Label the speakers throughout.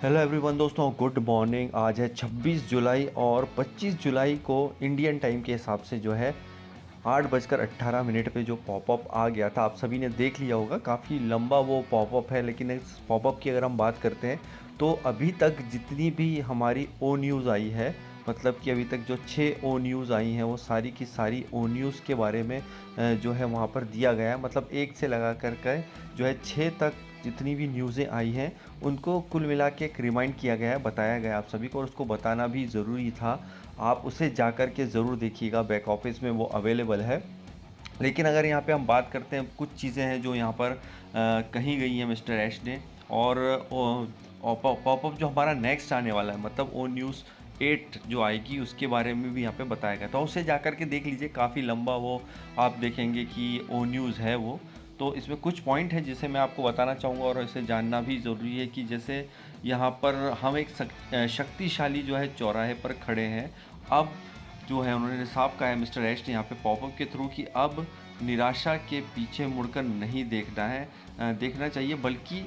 Speaker 1: Hello everyone दोस्तों, good morning. आज है 26 जुलाई और 25 जुलाई को इंडियन टाइम के हिसाब से जो है 8:18 पे जो पॉपअप आ गया था, आप सभी ने देख लिया होगा। काफ़ी लंबा वो पॉपअप है, लेकिन इस पॉपअप की अगर हम बात करते हैं तो अभी तक जितनी भी हमारी ओ न्यूज़ आई है, मतलब कि अभी तक जो 6 ओ न्यूज़ आई हैं वो सारी की सारी ओ न्यूज़ के बारे में जो है वहाँ पर दिया गया है। मतलब एक से लगा कर के जो है 6 तक जितनी भी न्यूज़ें आई हैं उनको कुल मिला के एक रिमाइंड किया गया है, बताया गया है आप सभी को, और उसको बताना भी ज़रूरी था। आप उसे जा कर के ज़रूर देखिएगा, बैक ऑफिस में वो अवेलेबल है। लेकिन अगर यहाँ पे हम बात करते हैं, कुछ चीज़ें हैं जो यहाँ पर कही गई हैं मिस्टर ऐश ने। और पॉपअप जो हमारा नेक्स्ट आने वाला है, मतलब ओ न्यूज़ 8 जो आएगी उसके बारे में भी यहाँ पे बताया गया, तो उसे जा कर के देख लीजिए। काफ़ी लंबा वो आप देखेंगे कि ओ न्यूज़ है वो। तो इसमें कुछ पॉइंट है जिसे मैं आपको बताना चाहूँगा और इसे जानना भी ज़रूरी है कि जैसे यहाँ पर हम एक शक्तिशाली जो है चौराहे पर खड़े हैं। अब जो है उन्होंने साफ कहा है मिस्टर ऐश ने यहाँ पे पॉपअप के थ्रू कि अब निराशा के पीछे मुड़कर नहीं देखना है, देखना चाहिए, बल्कि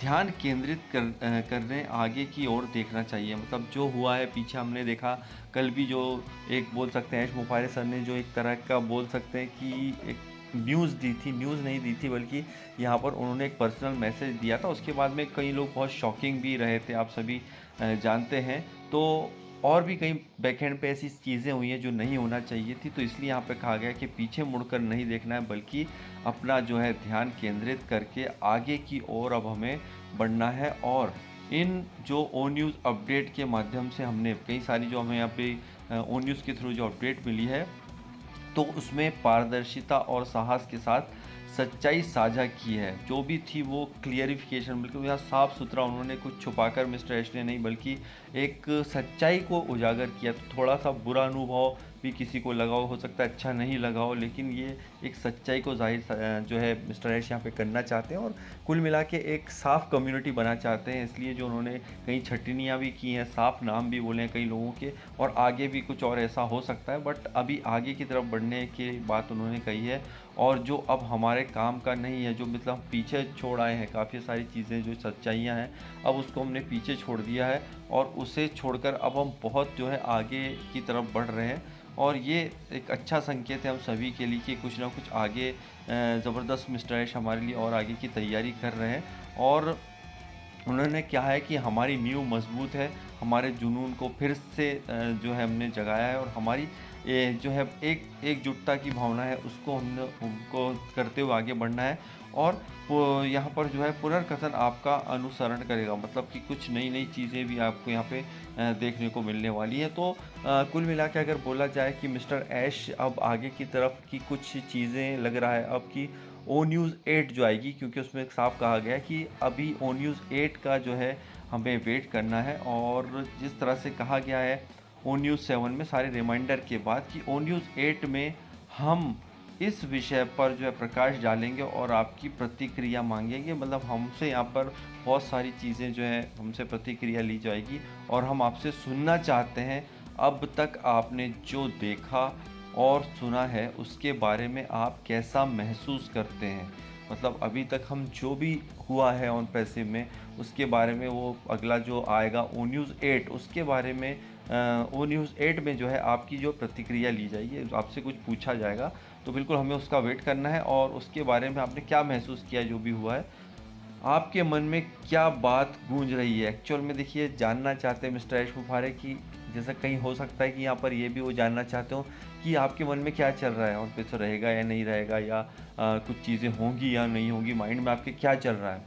Speaker 1: ध्यान केंद्रित करने आगे की ओर देखना चाहिए। मतलब जो हुआ है पीछे हमने देखा, कल भी जो एक बोल सकते हैं ऐश मुफारे सर ने जो एक तरह का बोल सकते हैं कि एक न्यूज़ दी थी, न्यूज़ नहीं दी थी बल्कि यहाँ पर उन्होंने एक पर्सनल मैसेज दिया था। उसके बाद में कई लोग बहुत शॉकिंग भी रहे थे, आप सभी जानते हैं। तो और भी कई बैकएंड पे ऐसी चीज़ें हुई हैं जो नहीं होना चाहिए थी, तो इसलिए यहाँ पे कहा गया कि पीछे मुड़कर नहीं देखना है, बल्कि अपना जो है ध्यान केंद्रित करके आगे की ओर अब हमें बढ़ना है। और इन जो ओ न्यूज़ अपडेट के माध्यम से हमने कई सारी जो हमें यहाँ पे ओ न्यूज़ के थ्रू जो अपडेट मिली है, तो उसमें पारदर्शिता और साहस के साथ सच्चाई साझा की है। जो भी थी वो क्लियरिफिकेशन, बिल्कुल यहाँ साफ सुथरा, उन्होंने कुछ छुपाकर मिस्टर एश ने नहीं बल्कि एक सच्चाई को उजागर किया। तो थोड़ा सा बुरा अनुभव भी किसी को लगा हो सकता है अच्छा नहीं लगा हो, लेकिन ये एक सच्चाई को जाहिर जो है मिस्टर ऐश यहाँ पे करना चाहते हैं और कुल मिला के एक साफ़ कम्युनिटी बना चाहते हैं। इसलिए जो उन्होंने कई छटनियाँ भी की हैं, साफ नाम भी बोले हैं कई लोगों के, और आगे भी कुछ और ऐसा हो सकता है, बट अभी आगे की तरफ बढ़ने की बात उन्होंने कही है। और जो अब हमारे काम का नहीं है, जो मतलब पीछे छोड़ आए हैं, काफ़ी सारी चीज़ें जो सच्चाइयाँ हैं अब उसको हमने पीछे छोड़ दिया है और उसे छोड़कर अब हम बहुत जो है आगे की तरफ बढ़ रहे हैं। और ये एक अच्छा संकेत है हम सभी के लिए कि कुछ ना कुछ आगे ज़बरदस्त मिस्टर ऐश हमारे लिए और आगे की तैयारी कर रहे हैं। और उन्होंने क्या है कि हमारी नींव मजबूत है, हमारे जुनून को फिर से जो है हमने जगाया है, और हमारी जो है एकजुटता की भावना है उसको हमने उनको करते हुए आगे बढ़ना है। और यहाँ पर जो है पुनर्कथन आपका अनुसरण करेगा, मतलब कि कुछ नई नई चीज़ें भी आपको यहाँ पे देखने को मिलने वाली है। तो कुल मिला के अगर बोला जाए कि मिस्टर ऐश अब आगे की तरफ की कुछ चीज़ें लग रहा है अब कि ओ न्यूज़ 8 जो आएगी, क्योंकि उसमें एक साफ कहा गया है कि अभी ओ न्यूज़ 8 का जो है हमें वेट करना है। और जिस तरह से कहा गया है ओ न्यूज़ 7 में सारे रिमाइंडर के बाद कि ओ न्यूज़ 8 में हम इस विषय पर जो है प्रकाश डालेंगे और आपकी प्रतिक्रिया मांगेंगे। मतलब हमसे यहाँ पर बहुत सारी चीज़ें जो है हमसे प्रतिक्रिया ली जाएगी और हम आपसे सुनना चाहते हैं, अब तक आपने जो देखा और सुना है उसके बारे में आप कैसा महसूस करते हैं। मतलब अभी तक हम जो भी हुआ है ऑन पैसे में उसके बारे में, वो अगला जो आएगा ओ न्यूज़ 8 उसके बारे में, ओ न्यूज़ 8 में जो है आपकी जो प्रतिक्रिया ली जाएगी, आपसे कुछ पूछा जाएगा। तो बिल्कुल हमें उसका वेट करना है और उसके बारे में आपने क्या महसूस किया जो भी हुआ है, आपके मन में क्या बात गूंज रही है। एक्चुअल में देखिए जानना चाहते हैं मिस्टर ऐश मुफारे की, जैसा कहीं हो सकता है कि यहाँ पर ये भी वो जानना चाहते हो कि आपके मन में क्या चल रहा है, और पैसा रहेगा या नहीं रहेगा, या कुछ चीज़ें होंगी या नहीं होंगी, माइंड में आपके क्या चल रहा है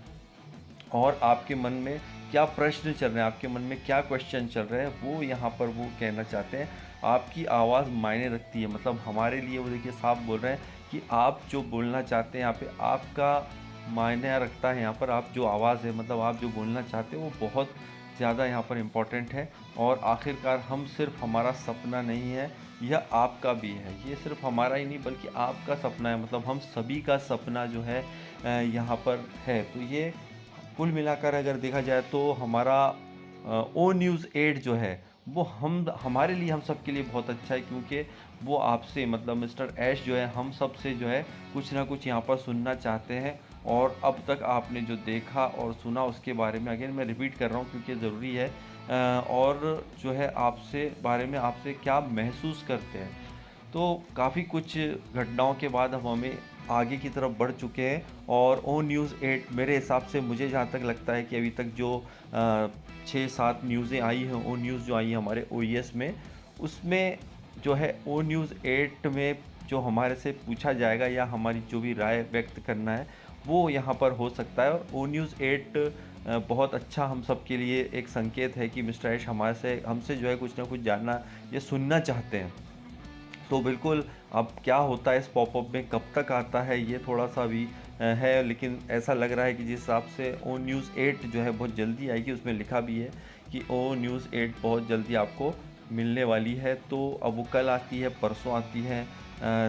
Speaker 1: और आपके मन में क्या प्रश्न चल रहे हैं, आपके मन में क्या क्वेश्चन चल रहे हैं, वो यहाँ पर वो कहना चाहते हैं। आपकी आवाज़ मायने रखती है, मतलब हमारे लिए वो देखिए साफ बोल रहे हैं कि आप जो बोलना चाहते हैं यहाँ पे आपका मायने रखता है। यहाँ पर आप जो आवाज़ है, मतलब आप जो बोलना चाहते हो वो बहुत ज़्यादा यहाँ पर इम्पोर्टेंट है। और आखिरकार हम सिर्फ हमारा सपना नहीं है, यह आपका भी है। ये सिर्फ हमारा ही नहीं बल्कि आपका सपना है, मतलब हम सभी का सपना जो है यहाँ पर है। तो ये कुल मिलाकर अगर देखा जाए तो हमारा ओ न्यूज़ 8 जो है वो हम हमारे लिए, हम सब के लिए बहुत अच्छा है, क्योंकि वो आपसे, मतलब मिस्टर ऐश जो है हम सब से जो है कुछ ना कुछ यहाँ पर सुनना चाहते हैं और अब तक आपने जो देखा और सुना उसके बारे में अगेन मैं रिपीट कर रहा हूँ क्योंकि ज़रूरी है। और जो है आपसे बारे में आपसे क्या महसूस करते हैं। तो काफ़ी कुछ घटनाओं के बाद हम हमें आगे की तरफ बढ़ चुके हैं और ओ न्यूज़ 8 मेरे हिसाब से मुझे जहाँ तक लगता है कि अभी तक जो 6-7 न्यूज़ें आई हैं, ओ न्यूज़ जो आई हैं हमारे ओईएस में, उसमें जो है ओ न्यूज़ 8 में जो हमारे से पूछा जाएगा या हमारी जो भी राय व्यक्त करना है वो यहाँ पर हो सकता है। और ओ न्यूज़ 8 बहुत अच्छा हम सब के लिए एक संकेत है कि मिस्टर ऐश हमसे जो है कुछ ना कुछ जानना या सुनना चाहते हैं। तो बिल्कुल अब क्या होता है इस पॉपअप में, कब तक आता है, ये थोड़ा-सा अभी है, लेकिन ऐसा लग रहा है कि जिस हिसाब से ओ न्यूज़ 8 जो है बहुत जल्दी आएगी। उसमें लिखा भी है कि ओ न्यूज़ 8 बहुत जल्दी आपको मिलने वाली है। तो अब वो कल आती है, परसों आती है,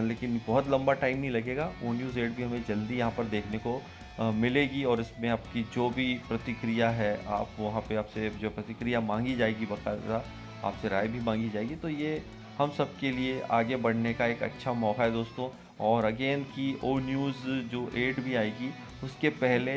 Speaker 1: लेकिन बहुत लंबा टाइम नहीं लगेगा। ओ न्यूज़ 8 भी हमें जल्दी यहाँ पर देखने को मिलेगी और इसमें आपकी जो भी प्रतिक्रिया है, आप वहाँ पे आपसे जो प्रतिक्रिया माँगी जाएगी, बाकायदा आपसे राय भी माँगी जाएगी। तो ये हम सब के लिए आगे बढ़ने का एक अच्छा मौका है दोस्तों। और अगेन कि ओ न्यूज़ जो 8 भी आएगी उसके पहले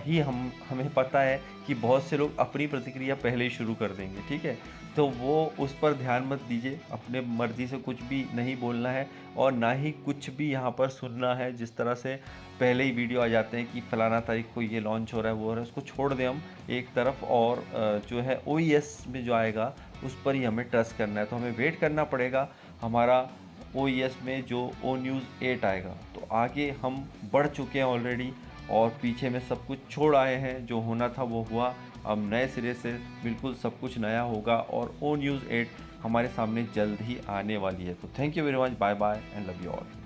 Speaker 1: ही हमें पता है कि बहुत से लोग अपनी प्रतिक्रिया पहले ही शुरू कर देंगे, ठीक है? तो वो उस पर ध्यान मत दीजिए, अपने मर्ज़ी से कुछ भी नहीं बोलना है और ना ही कुछ भी यहाँ पर सुनना है। जिस तरह से पहले ही वीडियो आ जाते हैं कि फलाना तारीख को ये लॉन्च हो रहा है, वो हो रहा है, उसको छोड़ दें हम एक तरफ और जो है ओईएस में जो आएगा उस पर ही हमें ट्रस्ट करना है। तो हमें वेट करना पड़ेगा हमारा ओईएस में जो ओ न्यूज़ 8 आएगा। तो आगे हम बढ़ चुके हैं ऑलरेडी और पीछे में सब कुछ छोड़ आए हैं, जो होना था वो हुआ। अब नए सिरे से बिल्कुल सब कुछ नया होगा और ओ न्यूज़ 8 हमारे सामने जल्द ही आने वाली है। तो thank you very much, bye bye and love you all.